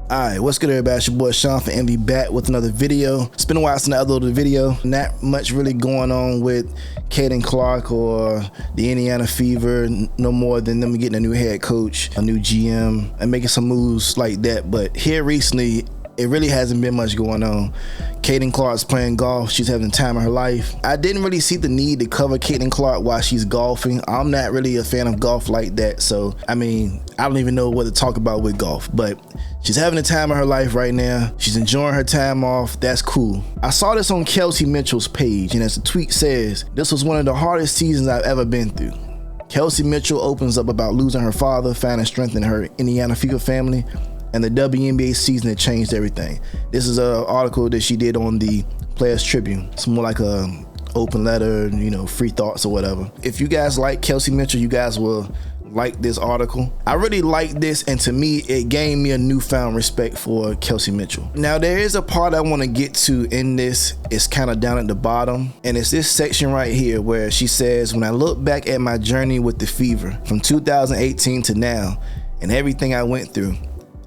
Alright, what's good everybody? It's your boy ShawnFromNVY back with another video. It's been a while since I uploaded a video. Not much really going on with Caitlin Clark or the Indiana Fever, no more than them getting a new head coach, a new GM, and making some moves like that. But here recently, it really hasn't been much going on. Caitlin Clark's playing golf. She's having the time of her life. I didn't really see the need to cover Caitlin Clark while she's golfing. I'm not really a fan of golf like that. So, I mean, I don't even know what to talk about with golf. But she's having the time of her life right now. She's enjoying her time off. That's cool. I saw this on Kelsey Mitchell's page. And as the tweet says, this was one of the hardest seasons I've ever been through. Kelsey Mitchell opens up about losing her father, finding strength in her Indiana Fever family, and the WNBA season that changed everything. This is an article that she did on the Players Tribune. It's more like a open letter, you know, free thoughts or whatever. If you guys like Kelsey Mitchell, you guys will like this article. I really like this, and to me, it gave me a newfound respect for Kelsey Mitchell. Now, there is a part I want to get to in this. It's kind of down at the bottom, and it's this section right here where she says, when I look back at my journey with the Fever from 2018 to now and everything I went through,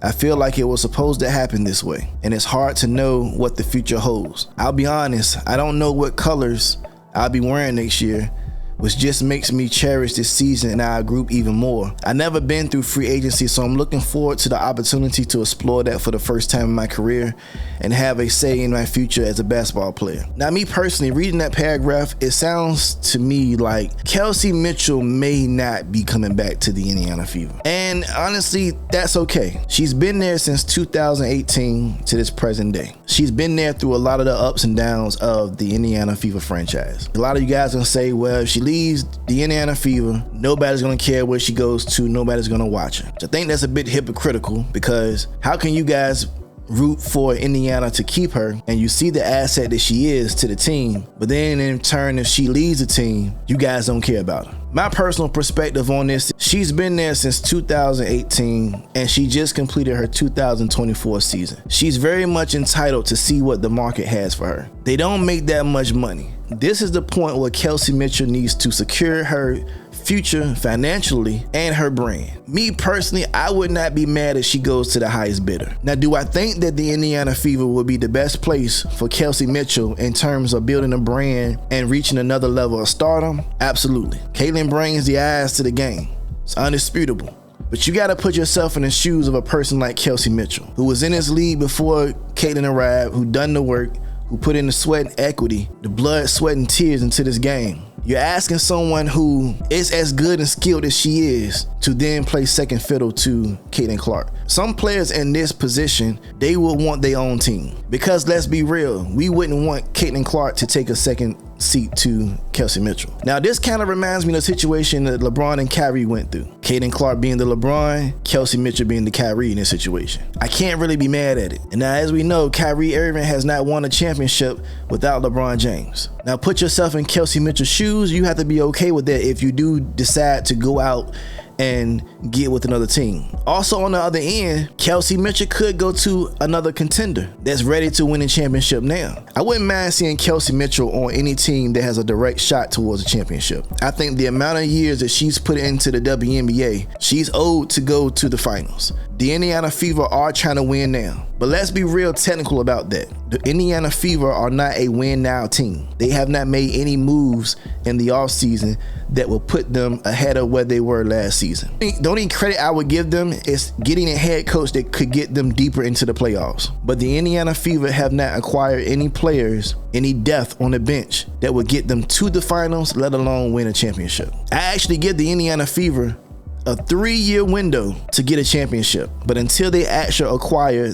I feel like it was supposed to happen this way, and it's hard to know what the future holds. I'll be honest, I don't know what colors I'll be wearing next year, which just makes me cherish this season and our group even more. I've never been through free agency, so I'm looking forward to the opportunity to explore that for the first time in my career and have a say in my future as a basketball player. Now, me personally, reading that paragraph, it sounds to me like Kelsey Mitchell may not be coming back to the Indiana Fever. And honestly, that's okay. She's been there since 2018 to this present day. She's been there through a lot of the ups and downs of the Indiana Fever franchise. A lot of you guys gonna say, well, if she leaves the Indiana Fever, nobody's gonna care where she goes to, nobody's gonna watch her. So I think that's a bit hypocritical, because how can you guys root for Indiana to keep her and you see the asset that she is to the team, but then in turn, if she leaves the team, you guys don't care about her? My personal perspective on this, she's been there since 2018 and she just completed her 2024 season. She's very much entitled to see what the market has for her. They don't make that much money. This is the point where Kelsey Mitchell needs to secure her future financially and her brand. Me personally, I would not be mad if she goes to the highest bidder. Now, do I think that the Indiana Fever will be the best place for Kelsey Mitchell in terms of building a brand and reaching another level of stardom? Absolutely. Caitlin brings the eyes to the game. It's undisputable. But you gotta put yourself in the shoes of a person like Kelsey Mitchell, who was in this league before Caitlin arrived, who done the work, who put in the sweat and equity, the blood, sweat, and tears into this game. You're asking someone who is as good and skilled as she is to then play second fiddle to Caitlin Clark. Some players in this position, they would want their own team. Because let's be real, we wouldn't want Caitlin Clark to take a second seat to Kelsey Mitchell. Now, this kind of reminds me of the situation that LeBron and Kyrie went through. Caitlin Clark being the LeBron, Kelsey Mitchell being the Kyrie in this situation. I can't really be mad at it. And now, as we know, Kyrie Irving has not won a championship without LeBron James. Now, put yourself in Kelsey Mitchell's shoes. You have to be okay with that if you do decide to go out and get with another team. Also, on the other end, Kelsey Mitchell could go to another contender that's ready to win a championship now. I wouldn't mind seeing Kelsey Mitchell on any team that has a direct shot towards a championship. I think the amount of years that she's put into the WNBA, she's owed to go to the finals. The Indiana Fever are trying to win now. But let's be real technical about that. The Indiana Fever are not a win now team. They have not made any moves in the offseason that will put them ahead of where they were last season. The only credit I would give them is getting a head coach that could get them deeper into the playoffs. But the Indiana Fever have not acquired any players, any depth on the bench that would get them to the finals, let alone win a championship. I actually give the Indiana Fever a 3-year window to get a championship, but until they actually acquire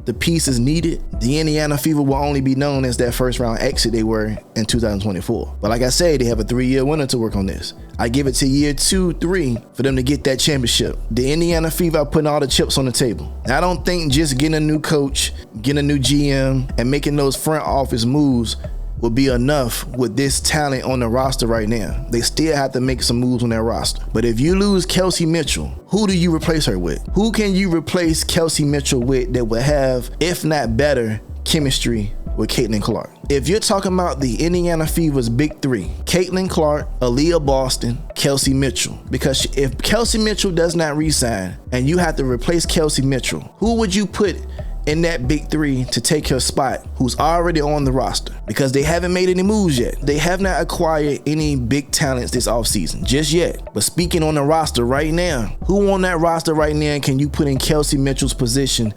the pieces needed, the Indiana Fever will only be known as that first round exit they were in 2024. But like I said, they have a 3-year window to work on this. I give it to year 2, 3 for them to get that championship. The Indiana Fever are putting all the chips on the table. I don't think just getting a new coach, getting a new GM, and making those front office moves will be enough with this talent on the roster right now. They still have to make some moves on their roster. But if you lose Kelsey Mitchell, who do you replace her with? Who can you replace Kelsey Mitchell with that will have, if not better, chemistry with Caitlin Clark. If you're talking about the Indiana Fever's big three, Caitlin Clark, Aaliyah Boston, Kelsey Mitchell, because if Kelsey Mitchell does not re-sign and you have to replace Kelsey Mitchell, who would you put in that big three to take her spot who's already on the roster? Because they haven't made any moves yet. They have not acquired any big talents this offseason just yet. But speaking on the roster right now, who on that roster right now can you put in Kelsey Mitchell's position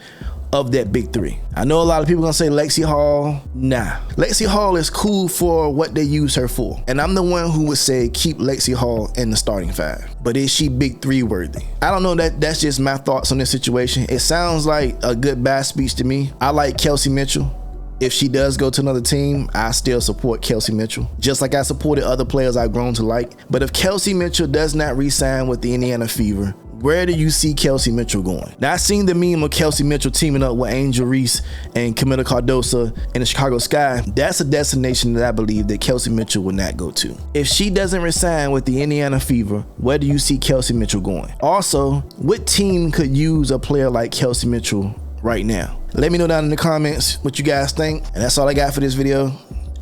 of that big three? I know a lot of people gonna say Lexi Hall. Nah, Lexi Hall is cool for what they use her for, and I'm the one who would say keep Lexi Hall in the starting five. But is she big three worthy? I don't know. That's just my thoughts on this situation. It sounds like a goodbye speech to me. I like Kelsey Mitchell. If she does go to another team, I still support Kelsey Mitchell, just like I supported other players I've grown to like. But if Kelsey Mitchell does not re-sign with the Indiana Fever, where do you see Kelsey Mitchell going? Now, I seen the meme of Kelsey Mitchell teaming up with Angel Reese and Camila Cardoso in the Chicago Sky. That's a destination that I believe that Kelsey Mitchell will not go to. If she doesn't resign with the Indiana Fever, where do you see Kelsey Mitchell going? Also, what team could use a player like Kelsey Mitchell right now? Let me know down in the comments what you guys think. And that's all I got for this video.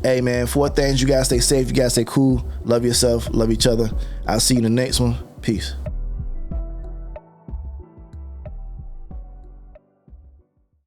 Hey man, 4 things: you guys stay safe, you guys stay cool, love yourself, love each other. I'll see you in the next one. Peace.